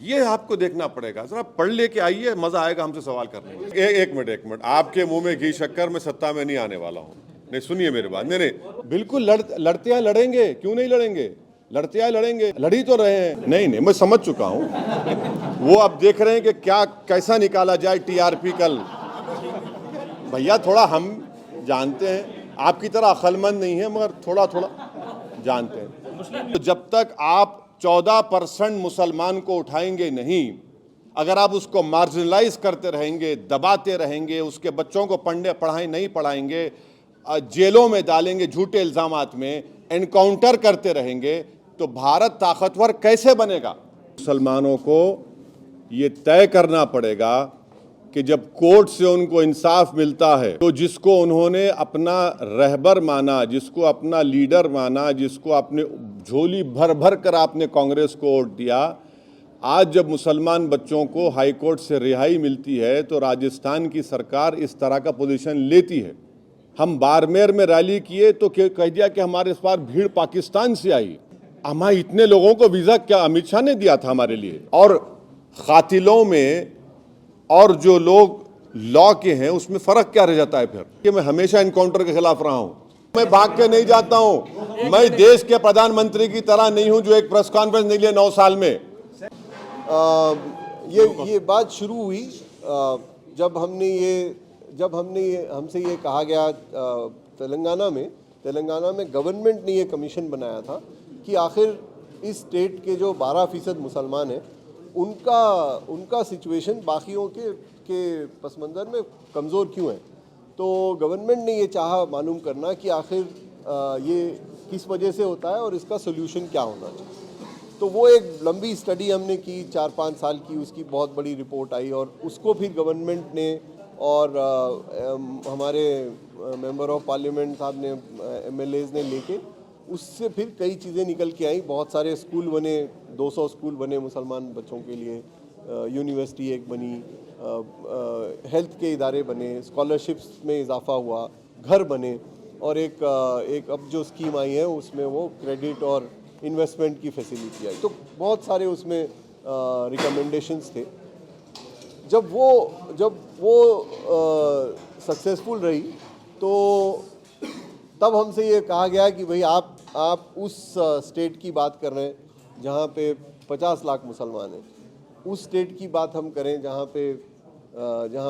ये आपको देखना पड़ेगा। जरा पढ़ लेके आइए, मजा आएगा हमसे सवाल करने में। एक मिनट, आपके मुंह में घी शक्कर, मैं सत्ता में नहीं आने वाला हूँ। नहीं, सुनिए मेरी बात। नहीं, बिल्कुल लड़ते हैं, लड़ेंगे, क्यों नहीं लड़ेंगे, लड़ते हैं, लड़ेंगे, लड़ी तो रहे हैं। नहीं, मैं समझ चुका हूँ। वो अब देख रहे हैं कि क्या कैसा निकाला जाए टीआरपी कल। भैया थोड़ा हम जानते हैं, आपकी तरह अक्लमंद नहीं है, मगर थोड़ा थोड़ा जानते हैं। तो जब तक आप 14% मुसलमान को उठाएंगे नहीं, अगर आप उसको मार्जिनलाइज करते रहेंगे, दबाते रहेंगे, उसके बच्चों को पढ़ाई नहीं पढ़ाएंगे, जेलों में डालेंगे झूठे इल्जामात में, एनकाउंटर करते रहेंगे, तो भारत ताकतवर कैसे बनेगा? मुसलमानों को ये तय करना पड़ेगा कि जब कोर्ट से उनको इंसाफ मिलता है तो जिसको उन्होंने अपना रहबर माना, जिसको अपना लीडर माना, जिसको अपने झोली भर भर कर आपने कांग्रेस को वोट दिया, आज जब मुसलमान बच्चों को हाई कोर्ट से रिहाई मिलती है तो राजस्थान की सरकार इस तरह का पोजीशन लेती है। हम बाड़मेर में रैली किए तो कह दिया कि हमारे इस बार भीड़ पाकिस्तान से आई। हमारे इतने लोगों को वीजा क्या अमित शाह ने दिया था हमारे लिए? और कातिलों में और जो लोग लॉ के हैं उसमें फर्क क्या रह जाता है फिर? कि मैं हमेशा एनकाउंटर के खिलाफ रहा हूं, मैं भाग के नहीं जाता हूं। मैं देश के प्रधानमंत्री की तरह नहीं हूं जो एक प्रेस कॉन्फ्रेंस नहीं लिया 9 साल में। ये बात शुरू हुई जब हमसे ये कहा गया तेलंगाना में गवर्नमेंट ने ये कमीशन बनाया था कि आखिर इस स्टेट के जो 12% मुसलमान हैं उनका सिचुएशन बाकियों के पस मंज़र में कमज़ोर क्यों है। तो गवर्नमेंट ने ये चाहा मालूम करना कि आखिर ये किस वजह से होता है और इसका सोल्यूशन क्या होना चाहिए। तो वो एक लंबी स्टडी हमने की, 4-5 साल की, उसकी बहुत बड़ी रिपोर्ट आई और उसको फिर गवर्नमेंट ने और हमारे मेंबर ऑफ पार्लियामेंट साहब ने, MLAs ने लेके उससे फिर कई चीज़ें निकल के आई। बहुत सारे स्कूल बने, 200 स्कूल बने मुसलमान बच्चों के लिए, यूनिवर्सिटी एक बनी, हेल्थ के इदारे बने, स्कॉलरशिप्स में इजाफा हुआ, घर बने और एक अब जो स्कीम आई है उसमें वो क्रेडिट और इन्वेस्टमेंट की फैसिलिटी आई। तो बहुत सारे उसमें रिकमेंडेशंस थे। जब वो सक्सेसफुल रही तो तब हमसे ये कहा गया कि भाई आप उस स्टेट की बात कर रहे हैं जहाँ पे 50 लाख मुसलमान हैं, उस स्टेट की बात हम करें जहाँ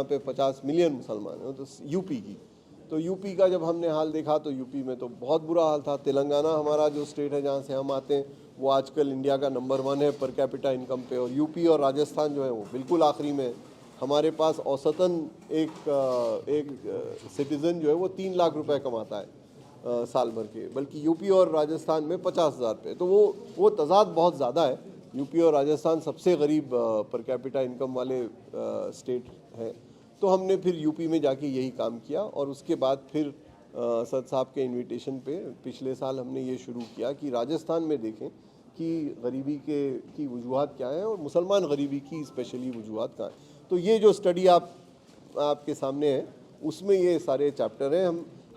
पे 50 मिलियन मुसलमान हैं, तो यूपी की। तो यूपी का जब हमने हाल देखा तो यूपी में तो बहुत बुरा हाल था। तेलंगाना हमारा जो स्टेट है जहाँ से हम आते हैं वो आजकल इंडिया का नंबर 1 है पर कैपिटा इनकम पे, और यूपी और राजस्थान जो है वो बिल्कुल आखिरी में है। हमारे पास औसतन एक सिटीज़न जो है वो 3 लाख रुपए कमाता है साल भर के, बल्कि यूपी और राजस्थान में 50,000 पे। तो वो तजाद बहुत ज़्यादा है। यूपी और राजस्थान सबसे गरीब पर कैपिटा इनकम वाले स्टेट हैं। तो हमने फिर यूपी में जाके यही काम किया और उसके बाद फिर सद साहब के इनविटेशन पे पिछले साल हमने ये शुरू किया कि राजस्थान में देखें कि गरीबी की वजूहत क्या है और मुसलमान गरीबी की स्पेशली वजूहत क्या है। तो ये जो स्टडी आपके सामने है उसमें ये सारे चैप्टर हैं।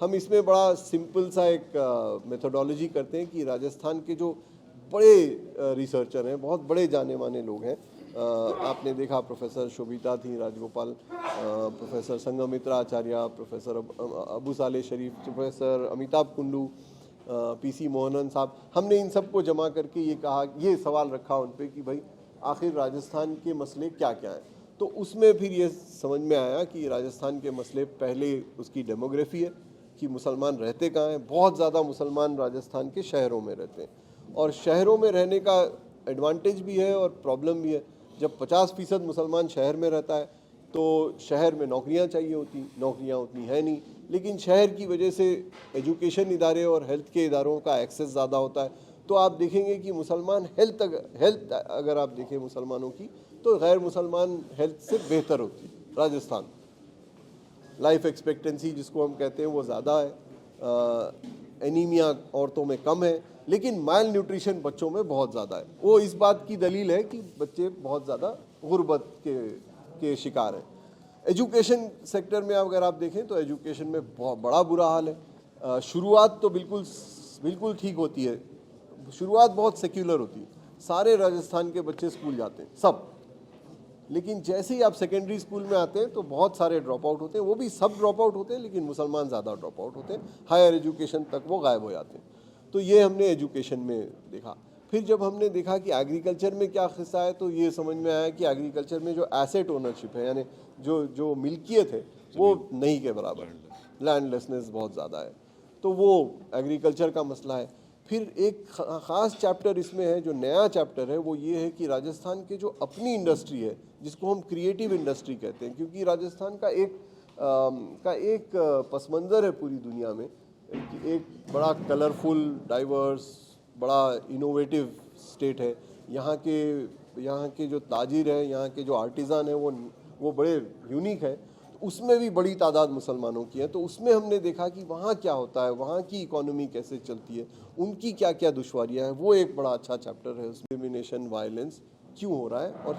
हम इसमें बड़ा सिंपल सा एक मेथोडोलॉजी करते हैं कि राजस्थान के जो बड़े रिसर्चर हैं, बहुत बड़े जाने माने लोग हैं, आपने देखा प्रोफेसर शोभिता थी राजगोपाल, प्रोफेसर संघमित्रा आचार्य, प्रोफेसर अबू साले शरीफ, प्रोफेसर अमिताभ कुंडू, PC मोहनन साहब, हमने इन सबको जमा करके ये सवाल रखा उन पर कि भाई आखिर राजस्थान के मसले क्या क्या हैं। तो उसमें फिर ये समझ में आया कि राजस्थान के मसले पहले उसकी डेमोग्राफी है कि मुसलमान रहते कहाँ हैं। बहुत ज़्यादा मुसलमान राजस्थान के शहरों में रहते हैं और शहरों में रहने का एडवांटेज भी है और प्रॉब्लम भी है। जब 50% मुसलमान शहर में रहता है तो शहर में नौकरियां चाहिए होती, नौकरियां उतनी है नहीं, लेकिन शहर की वजह से एजुकेशन इदारे और हेल्थ के इदारों का एक्सेस ज़्यादा होता है। तो आप देखेंगे कि मुसलमान हेल्थ अगर आप देखें मुसलमानों की तो गैर मुसलमान हेल्थ से बेहतर होती है। राजस्थान लाइफ एक्सपेक्टेंसी जिसको हम कहते हैं वो ज़्यादा है, एनीमिया औरतों में कम है, लेकिन माइल न्यूट्रिशन बच्चों में बहुत ज़्यादा है। वो इस बात की दलील है कि बच्चे बहुत ज़्यादा गुर्बत के शिकार हैं। एजुकेशन सेक्टर में अगर आप देखें तो एजुकेशन में बहुत बड़ा बुरा हाल है। शुरुआत तो बिल्कुल ठीक होती है, शुरुआत बहुत सेक्युलर होती है, सारे राजस्थान के बच्चे स्कूल जाते हैं, सब। लेकिन जैसे ही आप सेकेंडरी स्कूल में आते हैं तो बहुत सारे ड्रॉप आउट होते हैं, वो भी सब ड्रॉप आउट होते हैं, लेकिन मुसलमान ज़्यादा ड्रॉप आउट होते हैं, हायर एजुकेशन तक वो गायब हो जाते हैं। तो ये हमने एजुकेशन में देखा। फिर जब हमने देखा कि एग्रीकल्चर में क्या हिस्सा है, तो ये समझ में आया कि एग्रीकल्चर में जो एसेट ओनरशिप है, यानी जो मिल्कियत है, वो नहीं के बराबर, लैंडलेसनेस बहुत ज़्यादा है, तो वो एग्रीकल्चर का मसला है। फिर एक ख़ास चैप्टर इसमें है, जो नया चैप्टर है, वो ये है कि राजस्थान के जो अपनी इंडस्ट्री है, जिसको हम क्रिएटिव इंडस्ट्री कहते हैं, क्योंकि राजस्थान का एक पस मंज़र है पूरी दुनिया में, एक बड़ा कलरफुल, डाइवर्स, बड़ा इनोवेटिव स्टेट है। यहाँ के जो ताजिर हैं, यहाँ के जो आर्टिज़ान हैं, वो बड़े यूनिक है। उसमें भी बड़ी तादाद मुसलमानों की है। तो उसमें हमने देखा कि वहाँ क्या होता है, वहाँ की इकोनॉमी कैसे चलती है, उनकी क्या क्या दुश्वारियाँ हैं, वो एक बड़ा अच्छा चैप्टर है। डिस्क्रिमिनेशन, वायलेंस क्यों हो रहा है, और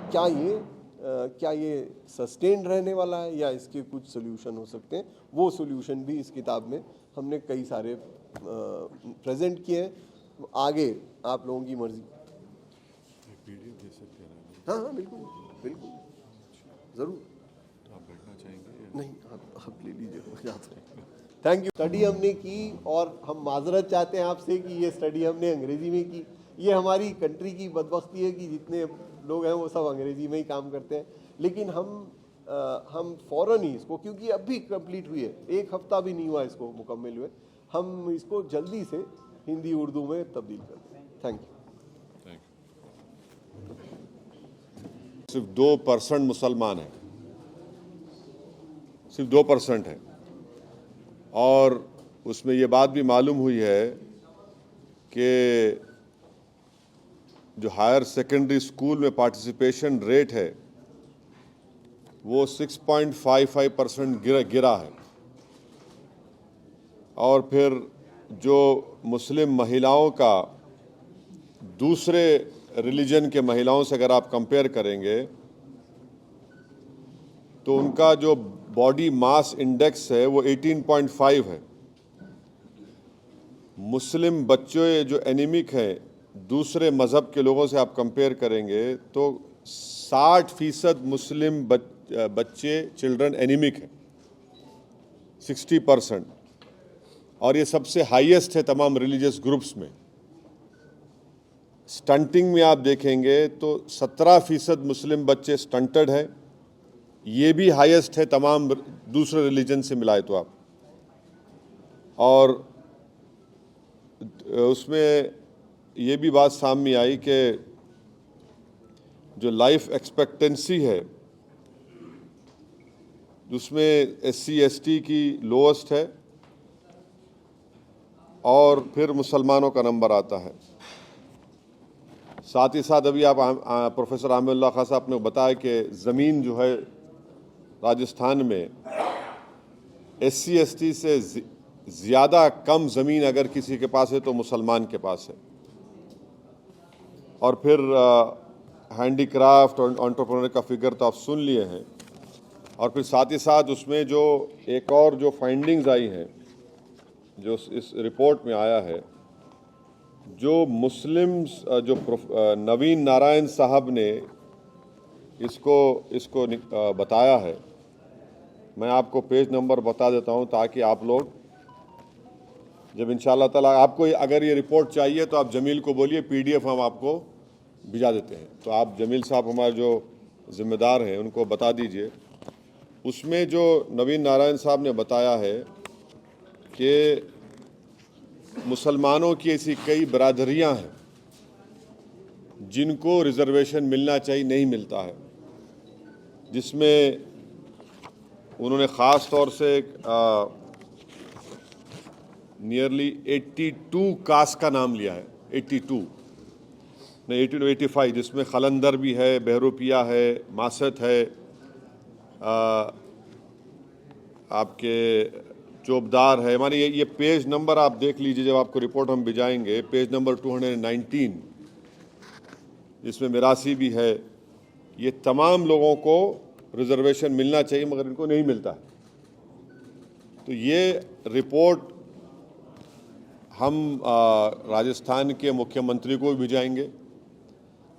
क्या ये सस्टेन्ड रहने वाला है, या इसके कुछ सोल्यूशन हो सकते हैं। वो सोल्यूशन भी इस किताब में हमने कई सारे प्रेजेंट किए हैं। आगे आप लोगों की मर्जी। हाँ हाँ, बिल्कुल बिल्कुल, ज़रूर। नहीं, आप ले लीजिए। Thank you. स्टडी हमने की, और हम माजरत चाहते हैं आपसे कि ये स्टडी हमने अंग्रेजी में की। ये हमारी कंट्री की बदबख्ती है कि जितने लोग हैं वो सब अंग्रेजी में ही काम करते हैं। लेकिन हम फ़ौरन ही इसको, क्योंकि अब भी कंप्लीट हुई है, एक हफ्ता भी नहीं हुआ इसको मुकम्मल हुए, हम इसको जल्दी से हिंदी उर्दू में तब्दील कर दें। Thank you. सिर्फ 2% मुसलमान हैं, सिर्फ 2% है। और उसमें ये बात भी मालूम हुई है कि जो हायर सेकेंडरी स्कूल में पार्टिसिपेशन रेट है वो 6.55% गिरा है। और फिर जो मुस्लिम महिलाओं का दूसरे रिलीजन के महिलाओं से अगर आप कंपेयर करेंगे तो उनका जो बॉडी मास इंडेक्स है वो 18.5 है। मुस्लिम बच्चे जो एनीमिक हैं, दूसरे मज़हब के लोगों से आप कंपेयर करेंगे तो 60% मुस्लिम बच्चे चिल्ड्रन एनीमिक हैं, 60%। और ये सबसे हाईएस्ट है तमाम रिलीजियस ग्रुप्स में। स्टंटिंग में आप देखेंगे तो 17% मुस्लिम बच्चे स्टंटेड है, ये भी हाईएस्ट है तमाम दूसरे रिलीजन से मिलाए तो आप। और उसमें ये भी बात सामने आई कि जो लाइफ एक्सपेक्टेंसी है उसमें SC ST की लोएस्ट है, और फिर मुसलमानों का नंबर आता है। साथ ही साथ अभी आप प्रोफेसर आमिरुल्लाह खान साहब ने बताया कि ज़मीन जो है राजस्थान में SC ST से ज़्यादा कम ज़मीन अगर किसी के पास है तो मुसलमान के पास है। और फिर हैंडीक्राफ्ट और एंटरप्रेन्योर का फिगर तो आप सुन लिए हैं। और फिर साथ ही साथ उसमें जो एक और जो फाइंडिंग्स आई हैं, जो इस रिपोर्ट में आया है, जो मुस्लिम्स जो नवीन नारायण साहब ने इसको बताया है, मैं आपको पेज नंबर बता देता हूं ताकि आप लोग जब इंशाअल्लाह ताला आपको अगर ये रिपोर्ट चाहिए तो आप जमील को बोलिए, PDF हम आपको भिजा देते हैं। तो आप जमील साहब हमारे जो ज़िम्मेदार हैं उनको बता दीजिए। उसमें जो नवीन नारायण साहब ने बताया है कि मुसलमानों की ऐसी कई बरादरियां हैं जिनको रिजर्वेशन मिलना चाहिए, नहीं मिलता है, जिसमें उन्होंने ख़ास तौर से नियरली 82 कास्ट का नाम लिया है। 82 नहीं 85, जिसमें खलंदर भी है, बहरूपिया है, मासत है, आपके चौबदार है। माने ये पेज नंबर आप देख लीजिए, जब आपको रिपोर्ट हम भिजाएंगे, पेज नंबर 219, जिसमें मिरासी भी है। ये तमाम लोगों को रिजर्वेशन मिलना चाहिए मगर इनको नहीं मिलता है। तो ये रिपोर्ट हम राजस्थान के मुख्यमंत्री को भी भिजाएंगे,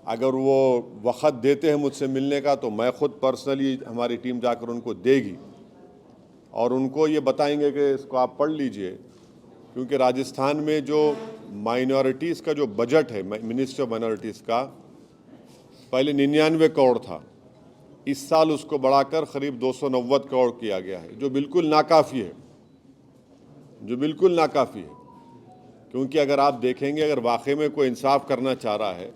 अगर वो वक़्त देते हैं मुझसे मिलने का तो मैं ख़ुद पर्सनली हमारी टीम जाकर उनको देगी और उनको ये बताएंगे कि इसको आप पढ़ लीजिए, क्योंकि राजस्थान में जो माइनॉरिटीज़ का जो बजट है मिनिस्ट्री ऑफ माइनॉरिटीज़ का पहले 99 करोड़ था, इस साल उसको बढ़ाकर करीब 290 करोड़ किया गया है, जो बिल्कुल नाकाफ़ी है, क्योंकि अगर आप देखेंगे अगर वाकई में कोई इंसाफ करना चाह रहा है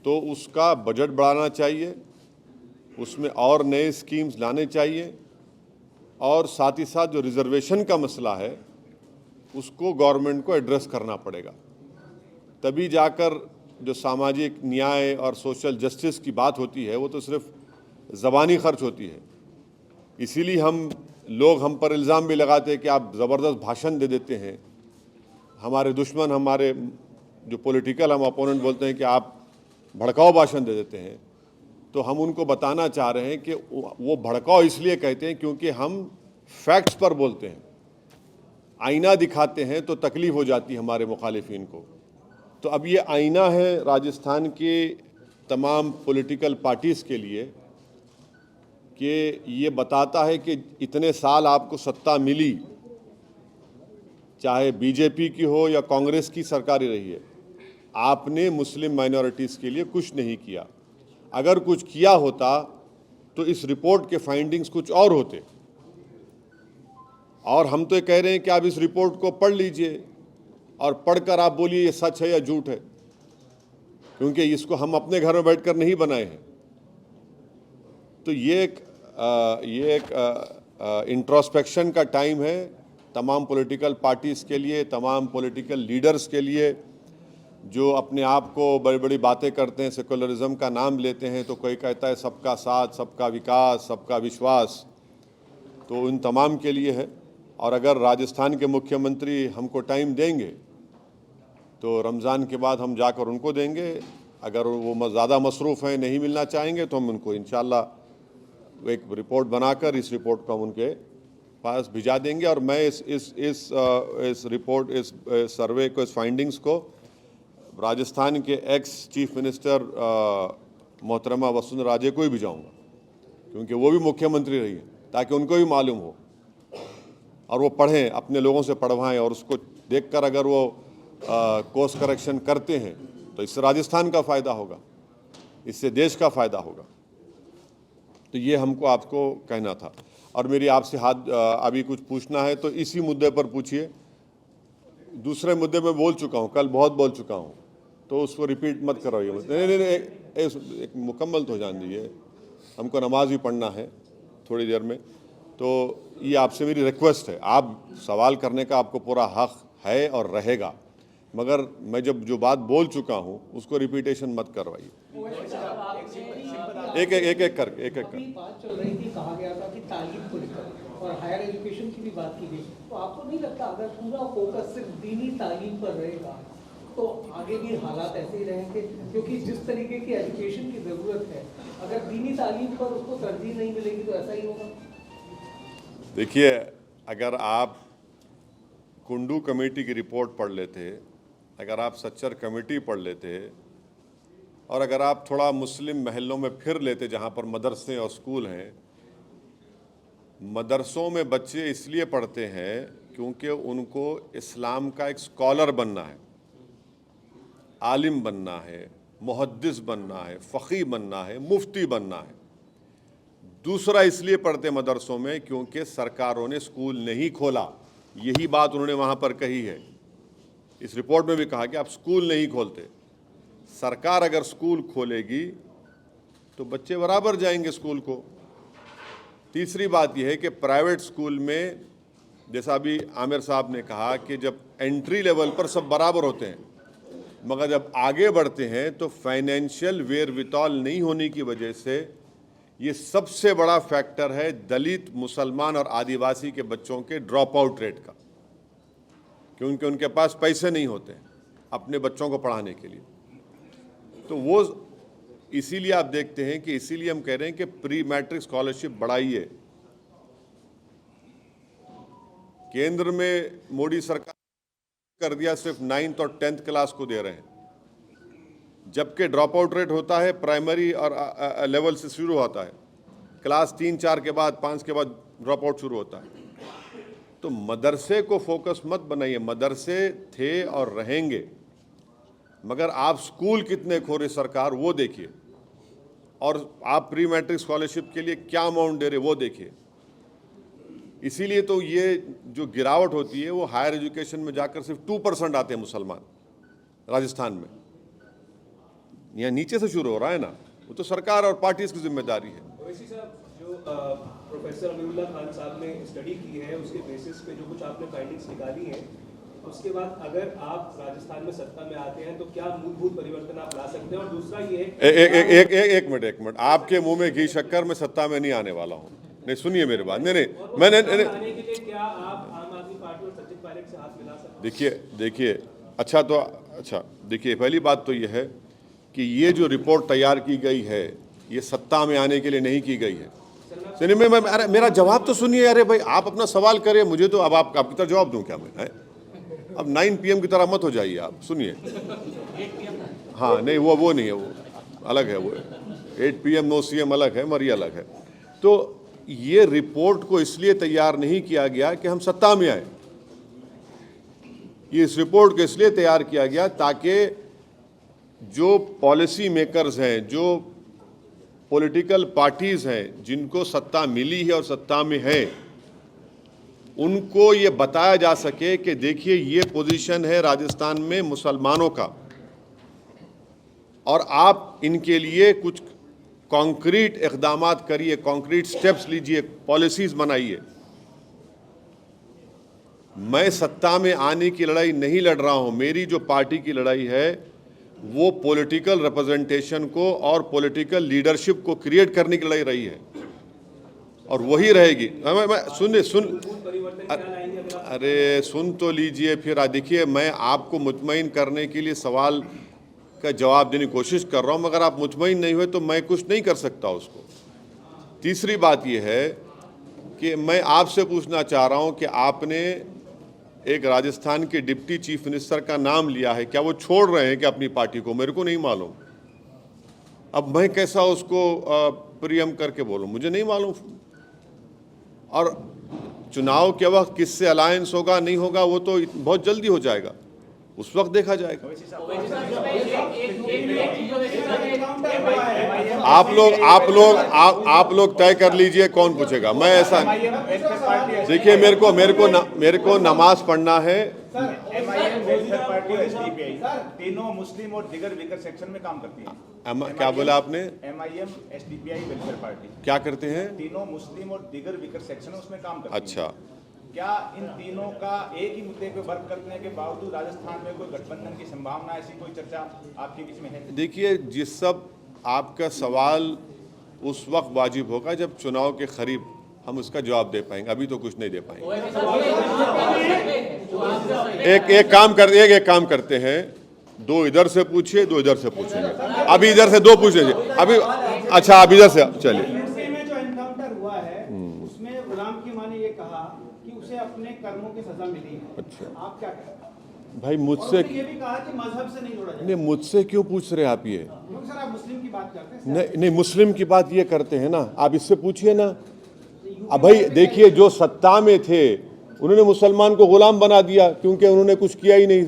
तो उसका बजट बढ़ाना चाहिए, उसमें और नए स्कीम्स लाने चाहिए और साथ ही साथ जो रिजर्वेशन का मसला है उसको गवर्नमेंट को एड्रेस करना पड़ेगा। तभी जाकर जो सामाजिक न्याय और सोशल जस्टिस की बात होती है वो तो सिर्फ ज़बानी खर्च होती है। इसीलिए हम पर इल्ज़ाम भी लगाते हैं कि आप ज़बरदस्त भाषण दे देते हैं। हमारे दुश्मन, हमारे जो पॉलिटिकल हम अपोनेंट बोलते हैं कि आप भड़काऊ भाषण दे देते हैं। तो हम उनको बताना चाह रहे हैं कि वो भड़काऊ इसलिए कहते हैं क्योंकि हम फैक्ट्स पर बोलते हैं, आईना दिखाते हैं तो तकलीफ हो जाती है हमारे मुखालिफिन को। तो अब ये आईना है राजस्थान के तमाम पॉलिटिकल पार्टीज़ के लिए कि ये बताता है कि इतने साल आपको सत्ता मिली, चाहे बीजेपी की हो या कांग्रेस की सरकारी रही है, आपने मुस्लिम माइनॉरिटीज़ के लिए कुछ नहीं किया। अगर कुछ किया होता तो इस रिपोर्ट के फाइंडिंग्स कुछ और होते। और हम तो ये कह रहे हैं कि आप इस रिपोर्ट को पढ़ लीजिए और पढ़कर आप बोलिए ये सच है या झूठ है, क्योंकि इसको हम अपने घर में बैठकर नहीं बनाए हैं। तो ये एक इंट्रोस्पेक्शन का टाइम है तमाम पॉलिटिकल पार्टीज़ के लिए, तमाम पॉलिटिकल लीडर्स के लिए जो अपने आप को बड़ी बड़ी बातें करते हैं, सेकुलरिज्म का नाम लेते हैं। तो कोई कहता है सबका साथ, सबका विकास, सबका विश्वास, तो इन तमाम के लिए है। और अगर राजस्थान के मुख्यमंत्री हमको टाइम देंगे तो रमज़ान के बाद हम जाकर उनको देंगे। अगर वो ज़्यादा मसरूफ़ हैं, नहीं मिलना चाहेंगे, तो हम उनको इंशाल्लाह एक रिपोर्ट बनाकर इस रिपोर्ट को हम उनके पास भिजा देंगे। और मैं इस रिपोर्ट, इस सर्वे को, इस फाइंडिंग्स को राजस्थान के एक्स चीफ मिनिस्टर मोहतरमा वसुंधरा राजे को ही भिजाऊँगा, क्योंकि वो भी मुख्यमंत्री रही है, ताकि उनको भी मालूम हो और वो पढ़ें, अपने लोगों से पढ़वाएं। और उसको देखकर अगर वो कोर्स करेक्शन करते हैं तो इससे राजस्थान का फ़ायदा होगा, इससे देश का फ़ायदा होगा। तो ये हमको आपको कहना था। और मेरी आपसे अभी कुछ पूछना है तो इसी मुद्दे पर पूछिए। दूसरे मुद्दे में बोल चुका हूँ, कल बहुत बोल चुका हूँ, तो उसको रिपीट मत कराइए। नहीं, एक मुकम्मल तो जान दीजिए, हमको नमाज भी पढ़ना है थोड़ी देर में। तो ये आपसे मेरी रिक्वेस्ट है, आप सवाल करने का आपको पूरा हक है और रहेगा, मगर मैं जो बात बोल चुका हूँ उसको रिपीटेशन मत करवाइए। एक कर बात चल रही थी, कहा गया था कि तालीम को लेकर और हायर एजुकेशन की भी बात की गई। तो आपको नहीं लगता अगर पूरा फोकस सिर्फ दीनी तालीम पर रहेगा तो आगे भी हालात ऐसे ही रहेंगे? क्योंकि जिस तरीके की एजुकेशन की ज़रूरत है, अगर दीनी तालीम पर उसको तरजीह नहीं मिलेगी तो ऐसा ही होगा। देखिए, अगर आप कुंडू कमेटी की रिपोर्ट पढ़ लेते, अगर आप सच्चर कमेटी पढ़ लेते और अगर आप थोड़ा मुस्लिम महलों में फिर लेते जहाँ पर मदरसे और स्कूल हैं, मदरसों में बच्चे इसलिए पढ़ते हैं क्योंकि उनको इस्लाम का एक स्कॉलर बनना है, आलिम बनना है, मुहद्दिस बनना है, फ़क़ीह बनना है, मुफ्ती बनना है। दूसरा इसलिए पढ़ते मदरसों में क्योंकि सरकारों ने स्कूल नहीं खोला। यही बात उन्होंने वहाँ पर कही है, इस रिपोर्ट में भी कहा कि आप स्कूल नहीं खोलते। सरकार अगर स्कूल खोलेगी तो बच्चे बराबर जाएंगे स्कूल को। तीसरी बात यह है कि प्राइवेट स्कूल में, जैसा अभी आमिर साहब ने कहा कि जब एंट्री लेवल पर सब बराबर होते हैं, मगर जब आगे बढ़ते हैं तो फाइनेंशियल वेरवितौल नहीं होने की वजह से ये सबसे बड़ा फैक्टर है दलित, मुसलमान और आदिवासी के बच्चों के ड्रॉप आउट रेट का, क्योंकि उनके पास पैसे नहीं होते अपने बच्चों को पढ़ाने के लिए। तो वो इसीलिए आप देखते हैं कि इसीलिए हम कह रहे हैं कि प्री मैट्रिक स्कॉलरशिप बढ़ाइए। केंद्र में मोदी सरकार कर दिया, सिर्फ 9th और 10th क्लास को दे रहे हैं। जबकि ड्रॉप आउट रेट होता है प्राइमरी और लेवल से शुरू होता है, क्लास 3-4 के बाद 5 के बाद ड्रॉप आउट शुरू होता है। तो मदरसे को फोकस मत बनाइए, मदरसे थे और रहेंगे, मगर आप स्कूल कितने खोरे सरकार वो देखिए, और आप प्री मैट्रिक स्कॉलरशिप के लिए क्या अमाउंट दे रहे वो देखिए। इसीलिए तो ये जो गिरावट होती है वो हायर एजुकेशन में जाकर सिर्फ 2% आते हैं मुसलमान राजस्थान में। यहाँ नीचे से शुरू हो रहा है ना, वो तो सरकार और पार्टीज की जिम्मेदारी है। ओवैसी साहब, जो प्रोफेसर अमीरुल्लाह खान साहब ने स्टडी की है उसके बेसिस पे जो कुछ आपने फाइंडिंग्स निकाली हैं, उसके बाद अगर आप राजस्थान में सत्ता में आते हैं तो क्या मूलभूत परिवर्तन आप ला सकते हैं? और दूसरा ये एक मिनट, आपके मुंह में घी शक्कर, मैं सत्ता में नहीं आने वाला हूँ। नहीं, सुनिए मेरी बात। नहीं मैंने आने के लिए क्या आप आम आदमी पार्टी और सचिन पायलट से हाथ मिला सकते हैं? देखिए अच्छा देखिए, पहली बात तो यह है कि ये जो रिपोर्ट तैयार की गई है ये सत्ता में आने के लिए नहीं की गई है। सुनिए, अरे मेरा जवाब तो सुनिए। अरे भाई, आप अपना सवाल करें, मुझे तो अब आपकी तरह जवाब दूं क्या मैं? अब 9 PM की तरह मत हो जाइए आप। सुनिए, हाँ नहीं, वो नहीं है, वो अलग है। वो 8 PM नो CM अलग है, मरी अलग है। तो ये रिपोर्ट को इसलिए तैयार नहीं किया गया कि हम सत्ता में आए। ये इस रिपोर्ट को इसलिए तैयार किया गया ताकि जो पॉलिसी मेकर्स हैं, जो पॉलिटिकल पार्टीज हैं जिनको सत्ता मिली है और सत्ता में है, उनको ये बताया जा सके कि देखिए ये पोजीशन है राजस्थान में मुसलमानों का, और आप इनके लिए कुछ कॉन्क्रीट इक़दामात करिए, कॉन्क्रीट स्टेप्स लीजिए, पॉलिसीज बनाइए। मैं सत्ता में आने की लड़ाई नहीं लड़ रहा हूं। मेरी जो पार्टी की लड़ाई है वो पॉलिटिकल रिप्रेजेंटेशन को और पॉलिटिकल लीडरशिप को क्रिएट करने की लड़ाई रही है, और वही रहेगी। अरे सुन तो लीजिए फिर। देखिए, मैं आपको मुतमईन करने के लिए सवाल का जवाब देने की कोशिश कर रहा हूं, मगर आप मुतमईन नहीं हुए तो मैं कुछ नहीं कर सकता उसको। तीसरी बात यह है कि मैं आपसे पूछना चाह रहा हूं कि आपने एक राजस्थान के डिप्टी चीफ मिनिस्टर का नाम लिया है, क्या वो छोड़ रहे हैं कि अपनी पार्टी को? मेरे को नहीं मालूम। अब मैं कैसा उसको प्रियम करके बोलूं, मुझे नहीं मालूम। और चुनाव के वक्त किससे अलायंस होगा नहीं होगा वो तो बहुत जल्दी हो जाएगा, उस वक्त देखा जाएगा। आप लोग तय कर लीजिए कौन पूछेगा। मैं ऐसा, देखिए मेरे को नमाज पढ़ना है। तीनों मुस्लिम और दिगर वेलफेयर सेक्शन में काम करती है। क्या बोला आपने? MIM SDPI वेलफेयर पार्टी क्या करते हैं? तीनों मुस्लिम और दिगर वेलफेयर सेक्शन उसमें काम करती है। अच्छा, क्या इन तीनों का एक ही मुद्दे पे वर्क करने के बावजूद राजस्थान में कोई गठबंधन की संभावना, ऐसी कोई चर्चा आपके बीच में है? देखिए, जिस सब आपका सवाल उस वक्त वाजिब होगा जब चुनाव के करीब हम उसका जवाब दे पाएंगे, अभी तो कुछ नहीं दे पाएंगे। एक काम करते हैं, 2 इधर से पूछिए, 2 इधर से पूछेंगे। अभी इधर से 2 पूछ लीजिए अभी। अच्छा, आप इधर से चलिए। में जो एनकाउंटर हुआ है उसमें गुलाम की मां ने ये कहा कि उसे अपने कर्मों की सजा मिली है। अच्छा, आप क्या कहते हैं? भाई मुझसे ये भी कहा कि मजहब से नहीं जोड़ा जाए। नहीं, मुझसे क्यों पूछ रहे आप ये? क्योंकि सर आप मुस्लिम की बात करते हैं। नहीं, मुस्लिम की बात ये करते हैं ना, आप इससे पूछिए ना। अब भाई देखिए, जो सत्ता में थे उन्होंने मुसलमान को गुलाम बना दिया क्योंकि उन्होंने कुछ किया ही नहीं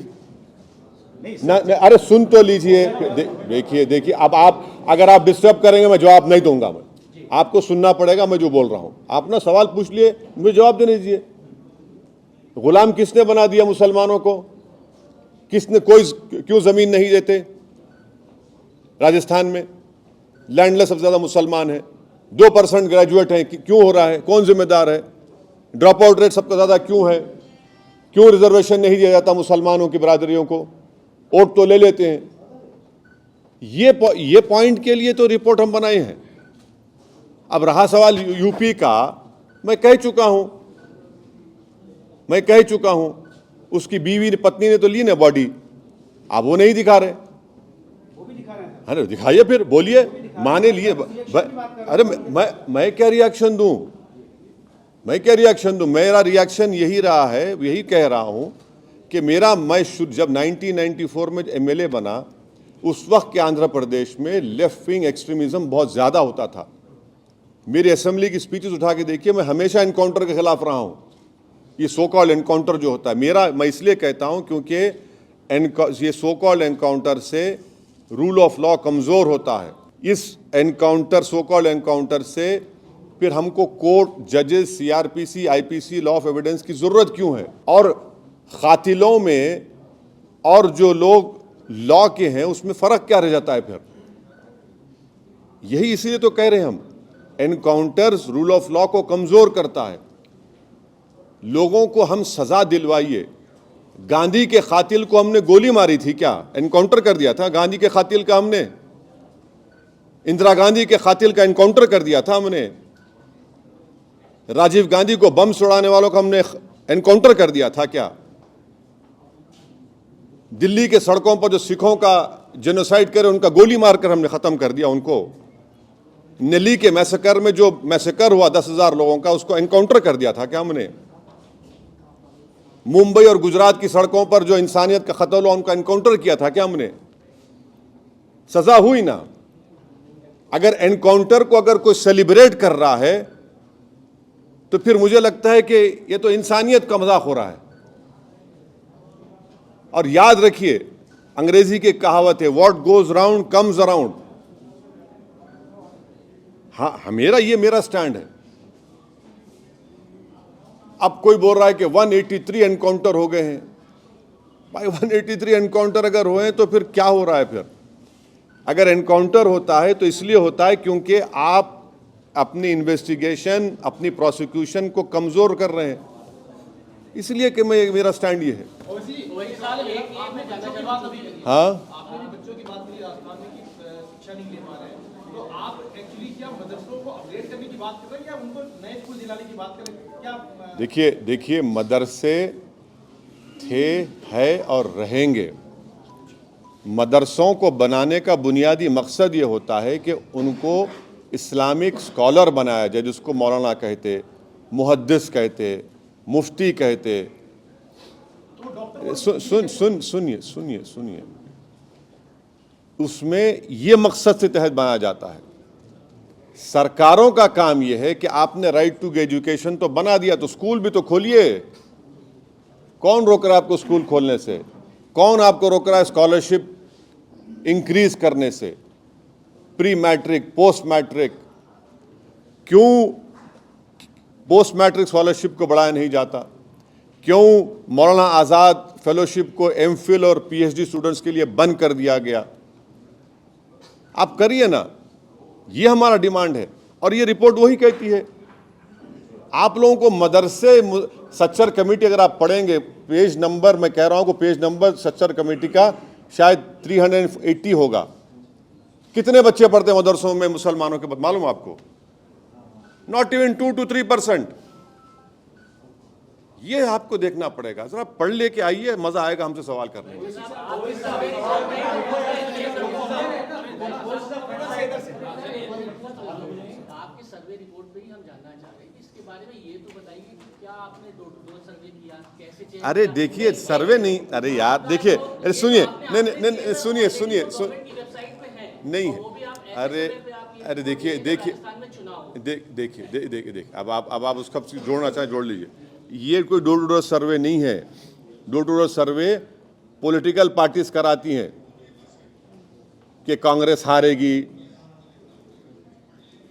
ना। अरे सुन तो लीजिए। देखिए अब आप अगर आप डिस्टर्ब करेंगे मैं जवाब नहीं दूंगा। मैं आपको सुनना पड़ेगा मैं जो बोल रहा हूं। आप ना सवाल पूछ लिए, मुझे जवाब देने दीजिए। गुलाम किसने बना दिया मुसलमानों को? किसने? कोई क्यों जमीन नहीं देते राजस्थान में? लैंडलेस सबसे ज्यादा मुसलमान है, 2% ग्रेजुएट हैं, क्यों हो रहा है? कौन जिम्मेदार है? ड्रॉप आउट रेट सबसे ज्यादा क्यों है? क्यों रिजर्वेशन नहीं दिया जाता मुसलमानों की बरादरियों को? वोट तो ले लेते हैं। ये पॉइंट के लिए तो रिपोर्ट हम बनाए हैं। अब रहा सवाल यूपी का, मैं कह चुका हूं उसकी बीवी ने, पत्नी ने तो ली ना बॉडी, अब वो नहीं दिखा रहे। वो भी दिखा रहे हैं। अरे दिखाइए, फिर बोलिए। माने लिए। अरे मैं क्या रिएक्शन दूं? मेरा रिएक्शन यही रहा है, यही कह रहा हूं कि मैं जब 1994 में MLA बना उस वक्त के आंध्र प्रदेश में लेफ्ट विंग एक्सट्रीमिज्म बहुत ज़्यादा होता था। मेरी असेंबली की स्पीचेस उठा के देखिए, मैं हमेशा एनकाउंटर के खिलाफ रहा हूँ। ये सो कॉल्ड एनकाउंटर जो होता है, मैं इसलिए कहता हूँ क्योंकि ये सो कॉल्ड एनकाउंटर से रूल ऑफ लॉ कमज़ोर होता है। इस एनकाउंटर, सो कॉल्ड एनकाउंटर से फिर हमको कोर्ट, जजेस, CrPC, IPC, law of evidence की ज़रूरत क्यों है? और कातिलों में और जो लोग लॉ के हैं उसमें फ़र्क क्या रह जाता है फिर? यही इसीलिए तो कह रहे हैं हम, एनकाउंटर्स रूल ऑफ लॉ को कमज़ोर करता है। लोगों को हम सज़ा दिलवाइए। गांधी के कातिल को हमने गोली मारी थी क्या? एनकाउंटर कर दिया था गांधी के कातिल का हमने? इंदिरा गांधी के कातिल का एनकाउंटर कर दिया था हमने? राजीव गांधी को बम उड़ाने वालों का हमने एनकाउंटर कर दिया था क्या? दिल्ली के सड़कों पर जो सिखों का जेनोसाइड करे उनका गोली मारकर हमने ख़त्म कर दिया उनको। नेली के मैसेकर में जो मैसेकर हुआ 10,000 लोगों का, उसको एनकाउंटर कर दिया था क्या हमने? मुंबई और गुजरात की सड़कों पर जो इंसानियत का खतल हुआ उनका एनकाउंटर किया था क्या हमने? सजा हुई ना। अगर एनकाउंटर को अगर कोई सेलिब्रेट कर रहा है तो फिर मुझे लगता है कि ये तो इंसानियत का मजाक हो रहा है। और याद रखिए, अंग्रेजी की कहावत है, what goes round comes around. हाँ, मेरा स्टैंड है। अब कोई बोल रहा है कि 183 एनकाउंटर हो गए हैं। भाई 183 एनकाउंटर अगर हुए हैं तो फिर क्या हो रहा है? फिर अगर एनकाउंटर होता है तो इसलिए होता है क्योंकि आप अपनी इन्वेस्टिगेशन, अपनी प्रोसिक्यूशन को कमजोर कर रहे हैं। इसलिए कि मेरा स्टैंड ये है। हाँ, आपने भी बच्चों की बात करी राजस्थान में कि शिक्षा नहीं ले पा रहे हैं, तो आप एक्चुअली क्या मदरसों को अपग्रेड करने की बात कर रहे हैं या उनको नए स्कूल दिलाने की बात कर रहे हैं? क्या देखिए मदरसे थे, है और रहेंगे। मदरसों को बनाने का बुनियादी मकसद ये होता है कि उनको इस्लामिक स्कॉलर बनाया जाए, जिसको मौलाना कहते, मुहद्दिस कहते, मुफ्ती कहते। सुनिए, उसमें ये मकसद से तहत बनाया जाता है। सरकारों का काम यह है कि आपने राइट टू एजुकेशन तो बना दिया, तो स्कूल भी तो खोलिए। कौन रोक रहा है आपको स्कूल खोलने से? कौन आपको रोक रहा है स्कॉलरशिप इंक्रीज करने से? प्री मैट्रिक, पोस्ट मैट्रिक, क्यों पोस्ट मैट्रिक स्कॉलरशिप को बढ़ाया नहीं जाता? क्यों मौलाना आज़ाद फेलोशिप को एमफिल और पीएचडी स्टूडेंट्स के लिए बंद कर दिया गया? आप करिए ना, ये हमारा डिमांड है। और ये रिपोर्ट वही कहती है। आप लोगों को मदरसे सच्चर कमेटी अगर आप पढ़ेंगे, पेज नंबर, मैं कह रहा हूं कि पेज नंबर सच्चर कमेटी का शायद 380 होगा। कितने बच्चे पढ़ते हैं मदरसों में मुसलमानों के? मालूम आपको? Not even 2 to 3%। ये आपको देखना पड़ेगा। जरा पढ़ लेके आइए, मजा आएगा हमसे सवाल करने में। आपके सर्वे रिपोर्ट पे ही हम जानना चाह रहे हैं कि इसके बारे में ये तो बताइए कि क्या आपने डोर टू डोर सर्वे किया, कैसे चेक? अरे देखिए, सर्वे नहीं, अरे यार देखिए, अरे सुनिए, नहीं सुनिए, नहीं है। अरे देखिए, अब आप उसका जोड़ना चाहें जोड़ लीजिए। ये कोई डोर टू डोर सर्वे नहीं है। Door to door survey political parties कराती हैं कि कांग्रेस हारेगी,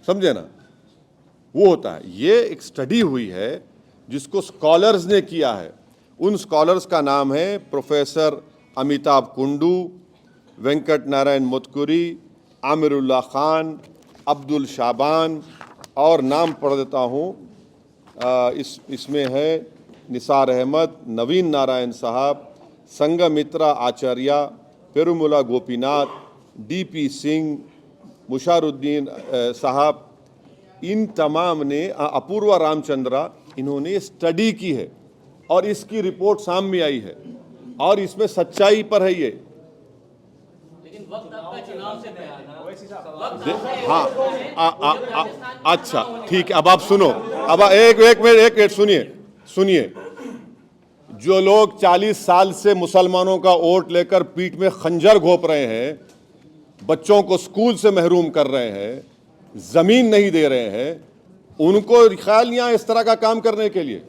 समझे ना, वो होता है। ये एक स्टडी हुई है जिसको स्कॉलर्स ने किया है। उन स्कॉलर्स का नाम है प्रोफेसर अमिताभ कुंडू, वेंकट नारायण मुतकुरी, आमिरुल्लाह खान, अब्दुल शाबान, और नाम पढ़ देता हूँ, इसमें है निसार अहमद, नवीन नारायण साहब, संगमित्रा आचार्य, पेरुमुला गोपीनाथ, डीपी सिंह, मुशारुद्दीन साहब, इन तमाम ने, अपूर्वा रामचंद्रा, इन्होंने स्टडी की है और इसकी रिपोर्ट सामने आई है और इसमें सच्चाई पर है ये। लेकिन वक्त आपका चुनाव से पहले हाँ, अच्छा ठीक है। अब आप सुनो, अब एक मिनट सुनिए। जो लोग 40 साल से मुसलमानों का वोट लेकर पीठ में खंजर घोंप रहे हैं, बच्चों को स्कूल से महरूम कर रहे हैं, जमीन नहीं दे रहे हैं, उनको ख्याल नहीं आया इस तरह का काम करने के लिए।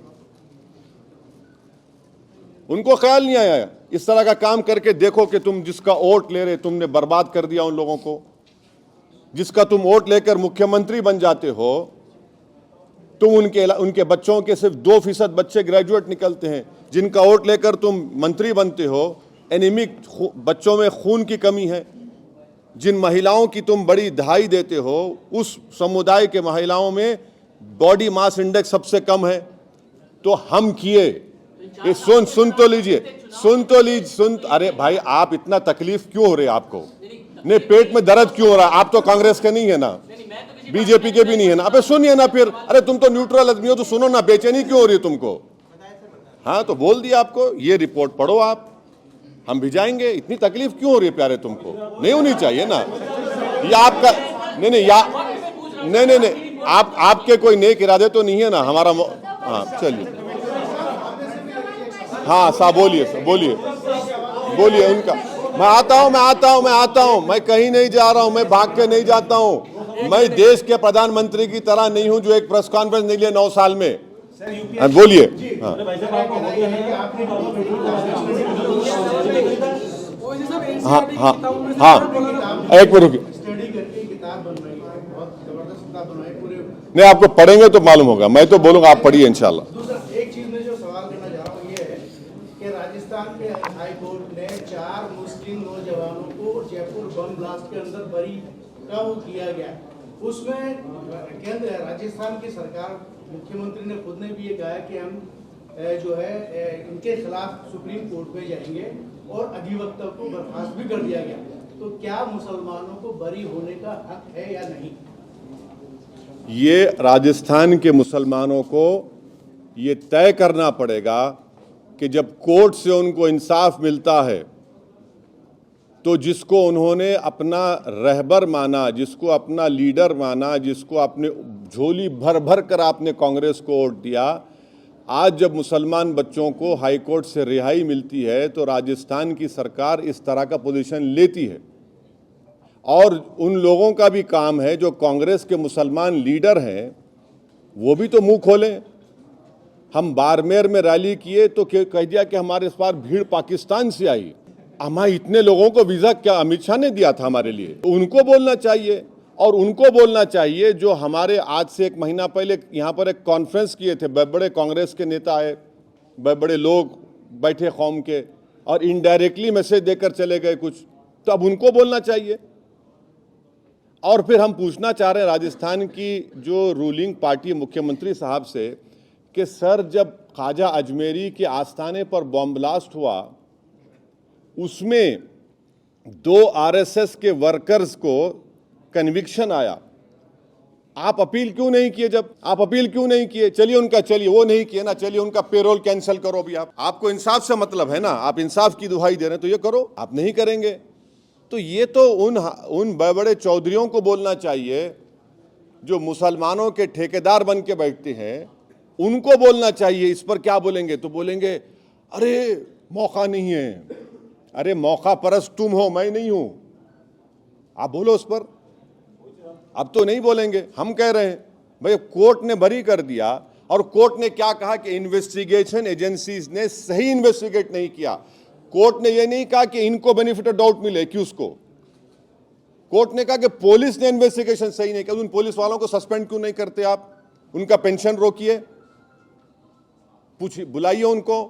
उनको ख्याल नहीं आया इस तरह का काम करके देखो कि तुम जिसका वोट ले रहे, तुमने बर्बाद कर दिया उन लोगों को। जिसका तुम वोट लेकर मुख्यमंत्री बन जाते हो, तुम उनके बच्चों के सिर्फ 2% बच्चे ग्रेजुएट निकलते हैं। जिनका वोट लेकर तुम मंत्री बनते हो, एनीमिक बच्चों में खून की कमी है। जिन महिलाओं की तुम बड़ी दहाई देते हो, उस समुदाय के महिलाओं में बॉडी मास इंडेक्स सबसे कम है। तो हम किए ये सुन तो लीजिए अरे भाई, आप इतना तकलीफ क्यों हो रही है आपको? नहीं, पेट में दर्द क्यों हो रहा है? आप तो कांग्रेस के नहीं है ना, बीजेपी के भी नहीं है ना। अबे सुनिए ना फिर, अरे तुम तो न्यूट्रल आदमी हो तो सुनो ना, बेचैनी क्यों हो रही है तुमको? हाँ तो बोल दिया आपको, ये रिपोर्ट पढ़ो आप, हम भी जाएंगे। इतनी तकलीफ क्यों हो रही है प्यारे तुमको? नहीं होनी चाहिए ना ये आपका। नहीं, आपके कोई नेक इरादे तो नहीं है ना हमारा। हाँ चलिए, हाँ साहब बोलिए उनका। मैं आता हूँ, मैं कहीं नहीं जा रहा हूँ, मैं भाग के नहीं जाता हूँ। मैं देश के प्रधानमंत्री की तरह नहीं हूँ जो एक प्रेस कॉन्फ्रेंस नहीं लिया 9 साल में। बोलिए। हाँ एक मिनट रुकिए। नहीं, आपको पढ़ेंगे तो मालूम होगा, मैं तो बोलूंगा आप पढ़िए इंशाल्लाह। एक चीज में जो सवाल करना चाह रहा हूँ ये है कि राजस्थान के हाई कोर्ट ने 4 मुस्लिम नौजवानों को जयपुर बम ब्लास्ट के अंदर बरी कब किया गया। उसमें केंद्र राजस्थान की सरकार, मुख्यमंत्री ने खुद ने भी ये कहा कि हम जो है इनके खिलाफ सुप्रीम कोर्ट में जाएंगे और अधिवक्ता को बर्खास्त भी कर दिया गया। तो क्या मुसलमानों को बरी होने का हक है या नहीं? ये राजस्थान के मुसलमानों को ये तय करना पड़ेगा कि जब कोर्ट से उनको इंसाफ मिलता है तो जिसको उन्होंने अपना रहबर माना, जिसको अपना लीडर माना, जिसको अपने झोली भर भर कर आपने कांग्रेस को वोट दिया, आज जब मुसलमान बच्चों को हाई कोर्ट से रिहाई मिलती है तो राजस्थान की सरकार इस तरह का पोजीशन लेती है। और उन लोगों का भी काम है जो कांग्रेस के मुसलमान लीडर हैं, वो भी तो मुंह खोलें। हम बाड़मेर में रैली किए तो कह दिया कि हमारे इस बार भीड़ पाकिस्तान से आई। हमारे इतने लोगों को वीज़ा क्या अमित शाह ने दिया था हमारे लिए? तो उनको बोलना चाहिए। और उनको बोलना चाहिए जो हमारे आज से 1 महीना पहले यहाँ पर एक कॉन्फ्रेंस किए थे, बड़े कांग्रेस के नेता आए, बड़े लोग बैठे कौम के, और इनडायरेक्टली मैसेज देकर चले गए कुछ, तो अब उनको बोलना चाहिए। और फिर हम पूछना चाह रहे हैं राजस्थान की जो रूलिंग पार्टी मुख्यमंत्री साहब से कि सर, जब ख्वाजा अजमेरी के आस्थाने पर बॉम्ब ब्लास्ट हुआ, उसमें 2 आरएसएस के वर्कर्स को कन्विक्शन आया, आप अपील क्यों नहीं किए? जब आप अपील क्यों नहीं किए? चलिए वो नहीं किए ना, चलिए उनका पेरोल कैंसिल करो। भी आपको इंसाफ से मतलब है ना, आप इंसाफ की दुहाई दे रहे हैं तो ये करो। आप नहीं करेंगे तो ये तो उन बड़े चौधरियों को बोलना चाहिए जो मुसलमानों के ठेकेदार बन के बैठते हैं, उनको बोलना चाहिए। इस पर क्या बोलेंगे? तो बोलेंगे अरे मौका नहीं है। अरे मौका परस्त तुम हो, मैं नहीं हूं। आप बोलो उस पर। अब तो नहीं बोलेंगे। हम कह रहे हैं भाई, कोर्ट ने बरी कर दिया, और कोर्ट ने क्या कहा कि इन्वेस्टिगेशन एजेंसीज ने सही इन्वेस्टिगेट नहीं किया। कोर्ट ने यह नहीं कहा कि इनको बेनिफिट ऑफ डाउट मिले कि उसको। कोर्ट ने कहा कि पुलिस ने इन्वेस्टिगेशन सही नहीं किया। उन पुलिस वालों को सस्पेंड क्यों नहीं करते आप? उनका पेंशन रोकिए, पूछिए, बुलाइए उनको।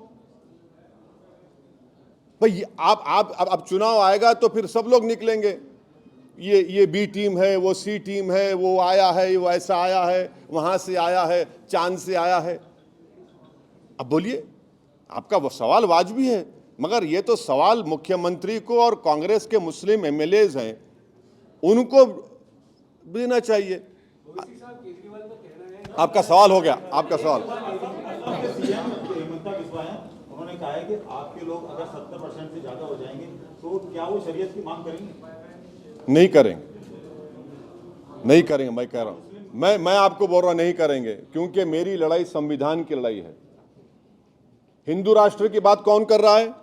भाई आप अब चुनाव आएगा तो फिर सब लोग निकलेंगे, ये बी टीम है, वो सी टीम है, वो आया है, वो ऐसा आया है, वहां से आया है, चांद से आया है। अब बोलिए, आपका वो सवाल वाजिबी है, मगर ये तो सवाल मुख्यमंत्री को और कांग्रेस के मुस्लिम एमएलएज हैं, उनको देना चाहिए। आपका सवाल हो गया, आपका सवाल। उन्होंने कहा है कि आपके लोग अगर 70% से ज्यादा हो जाएंगे तो क्या वो शरीयत की मांग करेंगे? नहीं करेंगे, नहीं करेंगे। मैं कह रहा हूं, मैं आपको बोल रहा नहीं करेंगे, क्योंकि मेरी लड़ाई संविधान की लड़ाई है। हिंदू राष्ट्र की बात कौन कर रहा है?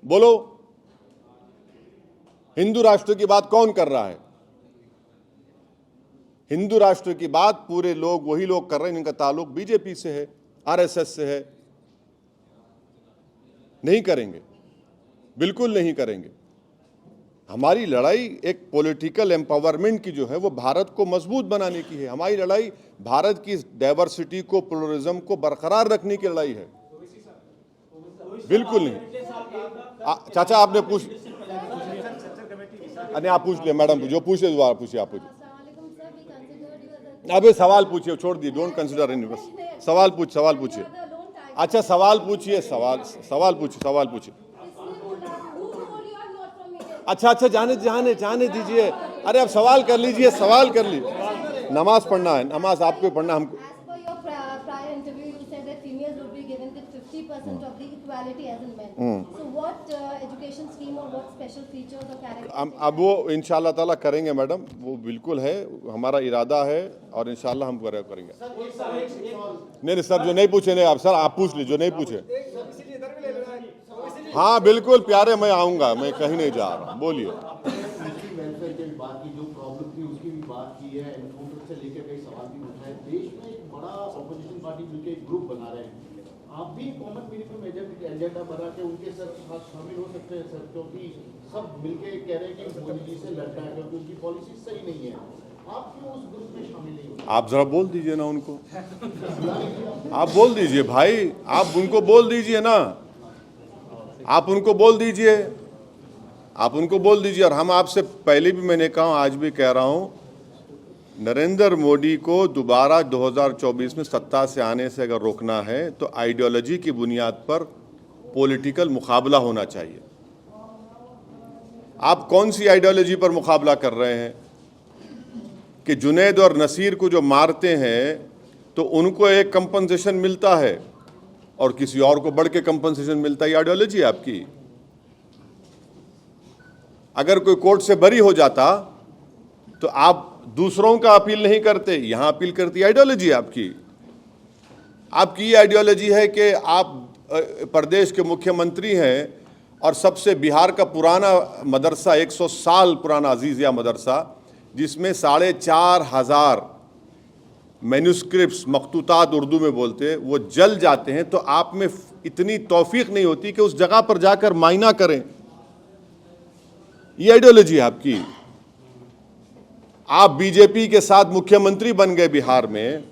बोलो। हिंदू राष्ट्र की बात कौन कर रहा है? हिंदू राष्ट्र की बात पूरे लोग, वही लोग कर रहे हैं जिनका ताल्लुक बीजेपी से है, आरएसएस से है। नहीं करेंगे, बिल्कुल नहीं करेंगे। हमारी लड़ाई एक पॉलिटिकल एम्पावरमेंट की जो है वो भारत को मजबूत बनाने की है। हमारी लड़ाई भारत की डाइवर्सिटी को, प्लुरलिज्म को बरकरार रखने की लड़ाई है, बिल्कुल नहीं। चाचा आपने पूछ, अरे आप पूछ ले मैडम, जो पूछे दोबारा पूछिए, आप पूछिए। अबे सवाल पूछिए, छोड़ दिए, डोंट कंसिडर एनी, बस सवाल पूछिए। अच्छा सवाल पूछिए, सवाल पूछिए। अच्छा जाने दीजिए। अरे अब सवाल कर लीजिए, नमाज पढ़ना है, नमाज आपको पढ़ना, हमको। अब वो इंशाल्लाह ताला करेंगे मैडम, वो बिल्कुल है, हमारा इरादा है और इंशाल्लाह हम करेंगे। नहीं सर, जो नहीं पूछे नहीं आप, सर आप पूछ लीजिए, जो नहीं पूछे। हाँ बिल्कुल प्यारे, मैं आऊंगा, मैं कहीं नहीं जा रहा हूँ, बोलिए। वेलफेयर की बात की, जो प्रॉब्लम थी उसकी भी बात की है, एनकाउंटर से लेकर कई सवाल भी उठाए। देश में एक बड़ा ऑपोजिशन पार्टी मिलकर एक ग्रुप बना रहे हैं, आप भी कॉमन मिनिमम एजेंडा बना के उनके साथ शामिल हो सकते हैं सर, क्योंकि सब मिलके कह रहे हैं कि मोदी जी से लड़ना है क्योंकि उनकी पॉलिसी सही नहीं है। आप क्यों उस ग्रुप में शामिल नहीं हो? आप जरा बोल दीजिए ना उनको, आप बोल दीजिए भाई, आप उनको बोल दीजिए ना, आप उनको बोल दीजिए। और हम आपसे पहले भी मैंने कहा, आज भी कह रहा हूं, नरेंद्र मोदी को दोबारा 2024 में सत्ता से आने से अगर रोकना है तो आइडियोलॉजी की बुनियाद पर पॉलिटिकल मुकाबला होना चाहिए। आप कौन सी आइडियोलॉजी पर मुकाबला कर रहे हैं कि जुनैद और नसीर को जो मारते हैं तो उनको एक कंपनसेशन मिलता है और किसी और को बढ़ के कंपनसेशन मिलता है? आइडियोलॉजी है आपकी। अगर कोई कोर्ट से बरी हो जाता तो आप दूसरों का अपील नहीं करते, यहां अपील करती आइडियोलॉजी आपकी। आपकी ये आइडियोलॉजी है कि आप प्रदेश के मुख्यमंत्री हैं और सबसे बिहार का पुराना मदरसा, 100 साल पुराना अजीजिया मदरसा, जिसमें 4,500 मैन्युस्क्रिप्ट्स, मखतूतात उर्दू में बोलते, वो जल जाते हैं, तो आप में इतनी तौफीक नहीं होती कि उस जगह पर जाकर मायना करें। ये आइडियोलॉजी है आपकी। आप बीजेपी के साथ मुख्यमंत्री बन गए बिहार में,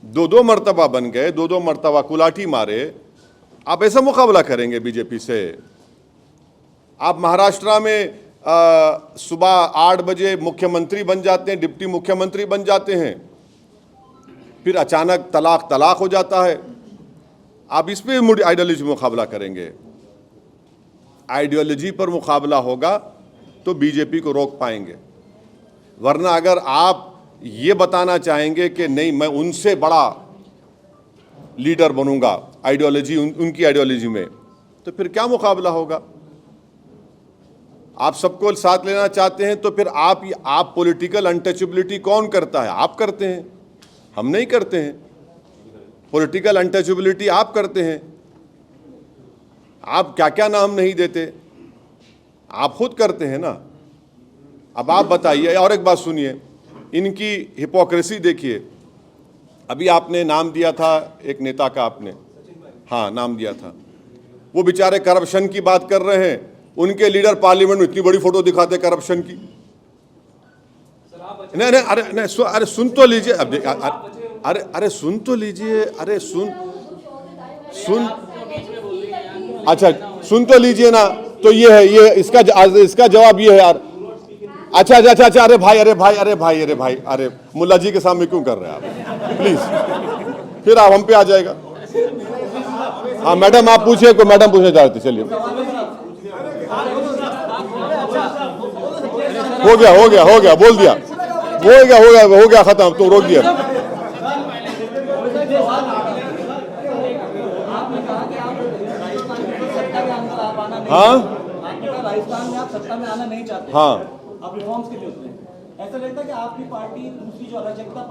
2-2 मर्तबा बन गए, 2-2 मर्तबा कुलाठी मारे, आप ऐसा मुकाबला करेंगे बीजेपी से? आप महाराष्ट्र में सुबह 8 बजे मुख्यमंत्री बन जाते हैं, डिप्टी मुख्यमंत्री बन जाते हैं, फिर अचानक तलाक हो जाता है। आप इस पे आइडियोलॉजी मुकाबला करेंगे? आइडियोलॉजी पर मुकाबला होगा तो बीजेपी को रोक पाएंगे, वरना अगर आप ये बताना चाहेंगे कि नहीं मैं उनसे बड़ा लीडर बनूंगा आइडियोलॉजी, उनकी आइडियोलॉजी में, तो फिर क्या मुकाबला होगा? आप सबको साथ लेना चाहते हैं तो फिर आप पॉलिटिकल अनटचेबिलिटी कौन करता है? आप करते हैं, हम नहीं करते हैं। पॉलिटिकल अनटचेबिलिटी आप करते हैं। आप क्या क्या नाम नहीं देते, आप खुद करते हैं ना। अब आप बताइए। और एक बात सुनिए, इनकी हिपोक्रेसी देखिए। अभी आपने नाम दिया था एक नेता का, आपने हाँ नाम दिया था, वो बेचारे करप्शन की बात कर रहे हैं, उनके लीडर पार्लियामेंट में इतनी बड़ी फोटो दिखाते करप्शन की। नहीं अरे सुन तो लीजिए, अब अरे सुन तो लीजिए, अरे सुन अच्छा सुन तो लीजिए ना। तो ये है, ये इसका जवाब ये है यार। अच्छा, अरे भाई, अरे मुल्ला जी के सामने क्यों कर रहे हैं आप? प्लीज, फिर आप हम पे आ जाएगा। हाँ मैडम आप पूछिए, कोई मैडम पूछना चाहते, चलिए। हो गया, बोल दिया, हो गया खत्म, तो रोक दिया। हाँ राजस्थान में आप सत्ता में आना नहीं चाहते, हाँ, आप रिफॉर्म्स के लिए उतरे, ऐसा लगता है कि आपकी पार्टी दूसरी जो अराजकता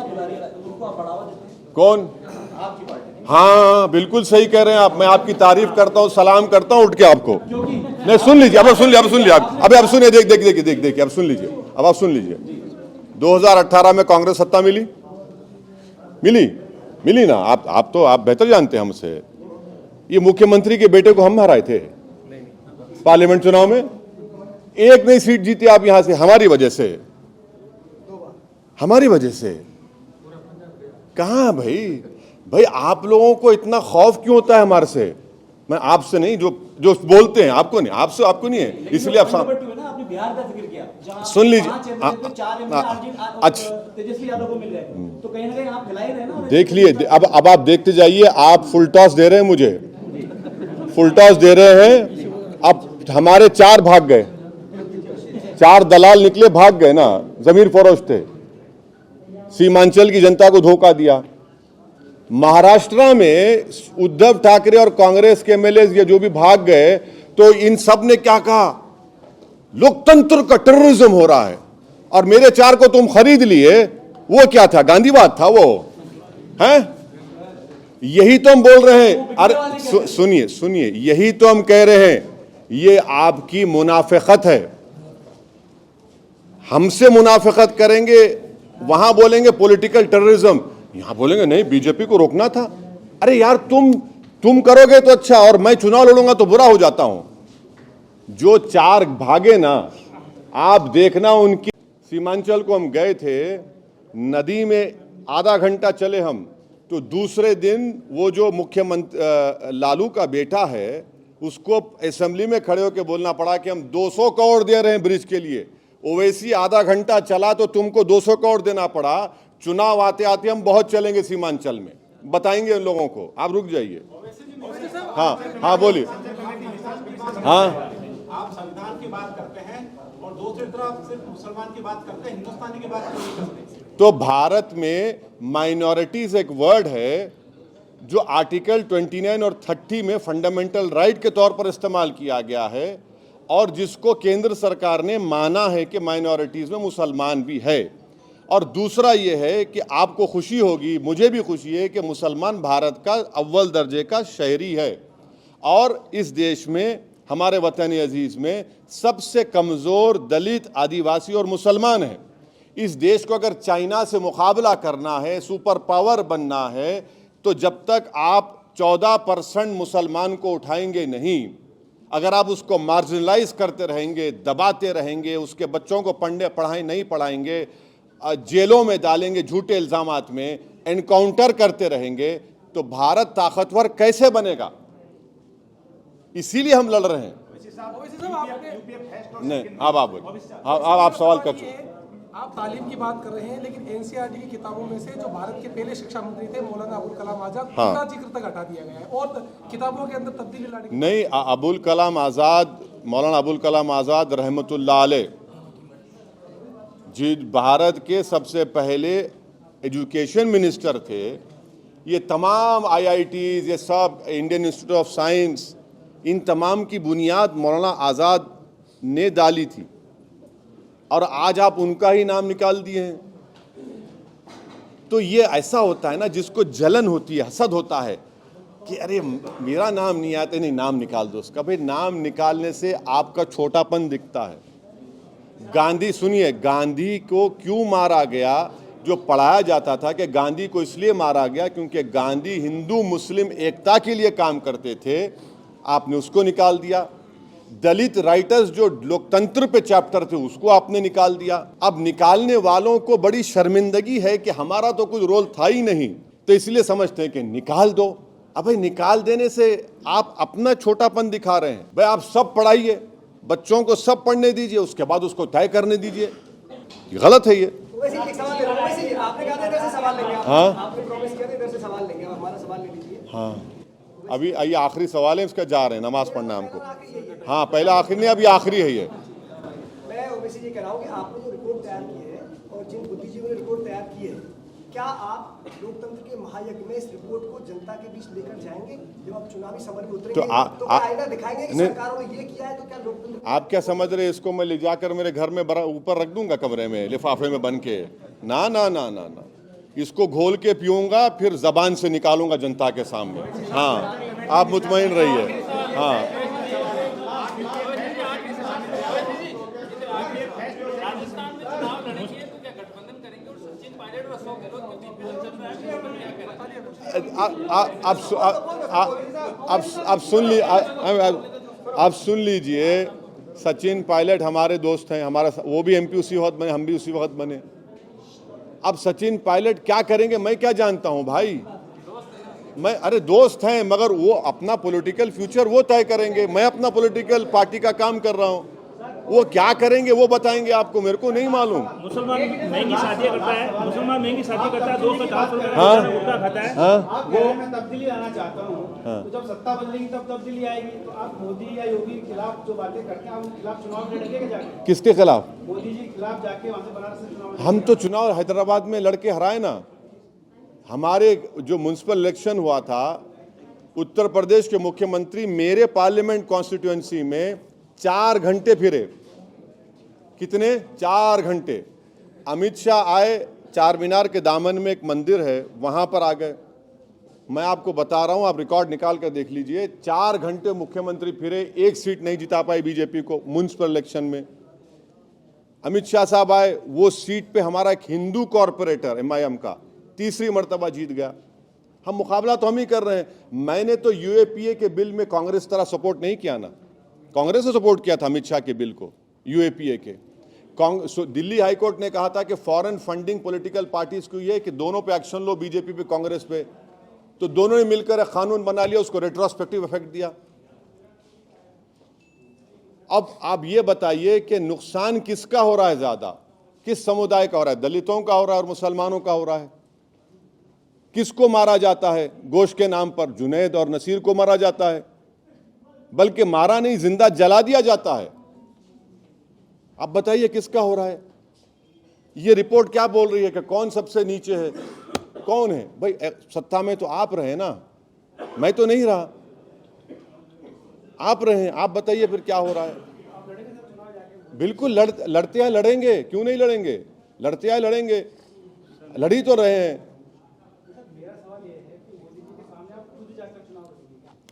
फैला रही है उनको आप बढ़ावा देते हैं? कौन? आपकी पार्टी। हाँ बिल्कुल सही कह रहे हैं आप। मैं आपकी तारीफ करता हूँ, सलाम करता हूँ उठ के आपको। नहीं सुन लीजिए, अब सुन लीजिए आप। अबे अब सुनिए, देखिए अब सुन लीजिए, अब आप सुन लीजिए। 2018 में कांग्रेस सत्ता मिली ना। आप बेहतर जानते हैं हमसे। ये मुख्यमंत्री के बेटे को हम हराए थे पार्लियामेंट चुनाव में। एक नई सीट जीती आप यहां से, हमारी वजह से। कहां भाई आप लोगों को इतना खौफ क्यों होता है हमारे से? मैं आपसे नहीं, जो बोलते हैं आपको नहीं, आपको नहीं है, इसलिए आप आपने बिहार का जिक्र किया, जहां सुन लीजिए। 4 एमएलए अच्छा, तेजस्वी यादव को मिल गए, तो कहीं ना कहीं आप खिला ही रहे ना। देख लिए। अब आप देखते जाइए। आप फुल टॉस दे रहे हैं मुझे, फुल टॉस दे रहे हैं। अब हमारे 4 भाग गए, 4 दलाल निकले, भाग गए ना। जमीर फरोश थे, सीमांचल की जनता को धोखा दिया। महाराष्ट्र में उद्धव ठाकरे और कांग्रेस के एमएलए ये जो भी भाग गए, तो इन सब ने क्या कहा? लोकतंत्र का टेररिज्म हो रहा है, और मेरे 4 को तुम खरीद लिए। वो क्या था? गांधीवाद था वो, हैं? यही तो हम बोल रहे हैं। अरे सुनिए, यही तो हम कह रहे हैं। ये आपकी मुनाफिकत है। हमसे मुनाफिकत करेंगे, वहां बोलेंगे पॉलिटिकल टेररिज्म, यहां बोलेंगे नहीं बीजेपी को रोकना था। अरे यार तुम करोगे तो अच्छा, और मैं चुनाव लड़ूंगा तो बुरा हो जाता हूं। जो 4 भागे ना, आप देखना उनकी। सीमांचल को हम गए थे, नदी में आधा घंटा चले हम, तो दूसरे दिन वो जो मुख्यमंत्री लालू का बेटा है, उसको असेंबली में खड़े होकर बोलना पड़ा कि हम 200 करोड़ दे रहे हैं ब्रिज के लिए। ओवैसी आधा घंटा चला तो तुमको 200 करोड़ देना पड़ा। चुनाव आते आते हम बहुत चलेंगे सीमांचल में, बताएंगे उन लोगों को। आप रुक जाइए। हाँ बोलिए। हाँ, आप संविधान की बात करते हैं और दूसरी तरफ सिर्फ मुसलमान की बात करते हैं, हिंदुस्तानी की बात नहीं करते। तो भारत में माइनॉरिटीज एक वर्ड है जो आर्टिकल 29 और 30 में फंडामेंटल राइट के तौर पर इस्तेमाल किया गया है, और जिसको केंद्र सरकार ने माना है कि माइनॉरिटीज में मुसलमान भी है। और दूसरा ये है कि आपको खुशी होगी, मुझे भी खुशी है कि मुसलमान भारत का अव्वल दर्जे का शहरी है, और इस देश में, हमारे वतन अजीज में सबसे कमज़ोर दलित, आदिवासी और मुसलमान है। इस देश को अगर चाइना से मुकाबला करना है, सुपर पावर बनना है, तो जब तक आप 14% मुसलमान को उठाएंगे नहीं, अगर आप उसको मार्जिनलाइज करते रहेंगे, दबाते रहेंगे, उसके बच्चों को पढ़ाई नहीं पढ़ाएंगे, जेलों में डालेंगे झूठे इल्जामात में, एनकाउंटर करते रहेंगे, तो भारत ताकतवर कैसे बनेगा? इसीलिए हम लड़ रहे हैं। नहीं, अब आप सवाल कर चुके। आप तालीम की बात कर रहे हैं, लेकिन एनसीईआरटी की किताबों में से जो भारत के पहले शिक्षा मंत्री थे मौलाना अबुल कलाम आजाद, उनका जिक्र तक हटा दिया गया है और किताबों के अंदर तब्दीली लाने की नहीं। अबुल कलाम आजाद, मौलाना अबुल कलाम आजाद रहमतुल्लाह अलैह जी भारत के सबसे पहले एजुकेशन मिनिस्टर थे। ये तमाम IITs, ये सब इंडियन इंस्टीट्यूट ऑफ साइंस, इन तमाम की बुनियाद मौलाना आज़ाद ने डाली थी, और आज आप उनका ही नाम निकाल दिए हैं। तो ये ऐसा होता है ना, जिसको जलन होती है, हसद होता है कि अरे मेरा नाम नहीं आता, नहीं नाम निकाल दो उसका। भाई नाम निकालने से आपका छोटापन दिखता है। गांधी, सुनिए, गांधी को क्यों मारा गया? जो पढ़ाया जाता था कि गांधी को इसलिए मारा गया क्योंकि गांधी हिंदू मुस्लिम एकता के लिए काम करते थे, आपने उसको निकाल दिया। दलित राइटर्स जो लोकतंत्र पे चैप्टर थे, उसको आपने निकाल दिया। अब निकालने वालों को बड़ी शर्मिंदगी है कि हमारा तो कुछ रोल था ही नहीं, तो इसलिए समझते हैं कि निकाल दो। अब भाई निकाल देने से आप अपना छोटापन दिखा रहे हैं। भाई आप सब पढ़ाइए, बच्चों को सब पढ़ने दीजिए, उसके बाद उसको तय करने दीजिए। गलत है ये। हाँ, अभी ये आखिरी सवाल है, इसका जा रहे हैं, नमाज पढ़ना हमको। हाँ, पहला आखिरी नहीं, अभी आखिरी है ये। मैं ओवैसी जी कह रहा हूँ कि आपने जो रिपोर्ट तैयार की है और जिन बुद्धिजीवियों ने रिपोर्ट तैयार की है, क्या आप लोकतंत्र के महायज्ञ में इस रिपोर्ट को जनता के बीच लेकर जाएंगे जब आप चुनावी समर में उतरेंगे? तो क्या आईना दिखाएंगे कि सरकारों ने ये किया है तो क्या लोकतंत्र? आप क्या समझ रहे हैं इसको मैं ले जाकर मेरे घर में ऊपर रख दूंगा कमरे में लिफाफे में बन के? ना ना ना ना ना, इसको घोल के पीऊंगा फिर जबान से निकालूंगा जनता के सामने। हाँ, आप मुतमईन रहिए। हाँ, आप सुन लीजिए, सचिन पायलट हमारे दोस्त हैं, हमारा वो भी एमपी उसी वक्त बने, हम भी उसी वक्त बने। अब सचिन पायलट क्या करेंगे मैं क्या जानता हूं भाई, मैं अरे दोस्त हैं, मगर वो अपना पॉलिटिकल फ्यूचर वो तय करेंगे, मैं अपना पॉलिटिकल पार्टी का काम कर रहा हूं, वो क्या करेंगे वो बताएंगे आपको, मेरे को नहीं मालूम। मुसलमान महंगी शादी करता है, मुसलमान महंगी शादी करता है, 2 से 4 रुपए खाता है। आप कह रहे हैं मैं तब्दीली लाना चाहता हूँ, तो जब सत्ता बदलेगी तब तब्दीली आएगी, तो आप मोदी या योगी के खिलाफ जो बातें करते हैं आप उनके खिलाफ चुनाव लड़ेंगे जाके? किसके खिलाफ? मोदी जी के खिलाफ जाके वहाँ से बनारस से चुनाव? हम तो चुनाव हैदराबाद में लड़के हराए ना। हमारे जो म्युनिसिपल इलेक्शन हुआ था, उत्तर प्रदेश के मुख्यमंत्री मेरे पार्लियामेंट कॉन्स्टिट्यूएंसी में 4 घंटे फिरे। कितने? 4 घंटे। अमित शाह आए, चार मीनार के दामन में एक मंदिर है, वहां पर आ गए। मैं आपको बता रहा हूं, आप रिकॉर्ड निकाल कर देख लीजिए। 4 घंटे मुख्यमंत्री फिरे, एक सीट नहीं जिता पाई बीजेपी को म्युनिसिपल इलेक्शन में। अमित शाह साहब आए, वो सीट पे हमारा एक हिंदू कॉरपोरेटर एमआईएम का तीसरी मर्तबा जीत गया। हम मुकाबला तो हम ही कर रहे हैं। मैंने तो यूएपीए के बिल में कांग्रेस तरह सपोर्ट नहीं किया ना, कांग्रेस ने सपोर्ट किया था अमित शाह के बिल को, यूएपीए के। दिल्ली हाईकोर्ट ने कहा था कि फॉरेन फंडिंग पॉलिटिकल पार्टीज को ये कि दोनों पे एक्शन लो, बीजेपी पे कांग्रेस पे, तो दोनों ने मिलकर एक कानून बना लिया, उसको रेट्रोस्पेक्टिव इफेक्ट दिया। अब आप ये बताइए कि नुकसान किसका हो रहा है ज्यादा, किस समुदाय का हो रहा है? दलितों का हो रहा है और मुसलमानों का हो रहा है। किसको मारा जाता है गोश्त के नाम पर? जुनैद और नसीर को मारा जाता है, बल्कि मारा नहीं, जिंदा जला दिया जाता है। अब बताइए किसका हो रहा है? ये रिपोर्ट क्या बोल रही है कि कौन सबसे नीचे है? कौन है भाई? सत्ता में तो आप रहे ना, मैं तो नहीं रहा, आप रहे। आप बताइए फिर क्या हो रहा है? बिल्कुल लड़ते हैं, लड़ेंगे, क्यों नहीं लड़ेंगे? लड़ते हैं, लड़ेंगे, लड़ी तो रहे हैं।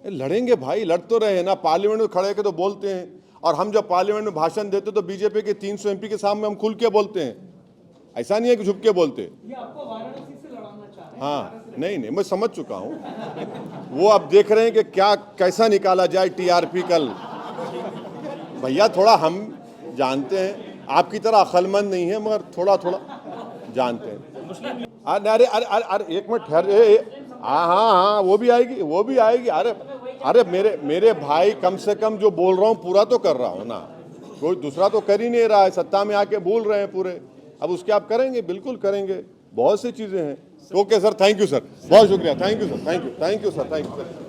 लड़ेंगे भाई, लड़ तो रहे हैं ना। पार्लियामेंट में खड़े के तो बोलते हैं, और हम जब पार्लियामेंट में भाषण देते तो बीजेपी के 300 एमपी के सामने हम खुल के बोलते हैं, ऐसा नहीं है कि झुक के बोलते। ये आपको वाराणसी से लड़ाना चाह रहे हैं? हाँ, नहीं, मैं समझ चुका हूँ। वो अब देख रहे हैं कि क्या कैसा निकाला जाए टीआरपी कल। भैया थोड़ा हम जानते हैं, आपकी तरह अक्लमंद नहीं है, मगर थोड़ा थोड़ा जानते हैं। अरे एक मिनट ठहर, हाँ, वो भी आएगी, वो भी आएगी। अरे मेरे भाई, कम से कम जो बोल रहा हूँ पूरा तो कर रहा हूँ ना, कोई दूसरा तो कर ही नहीं रहा है। सत्ता में आके बोल रहे हैं पूरे, अब उसके आप करेंगे, बिल्कुल करेंगे, बहुत सी चीजें हैं। Okay sir, thank you sir, बहुत शुक्रिया, thank you sir, thank you sir, thank you sir.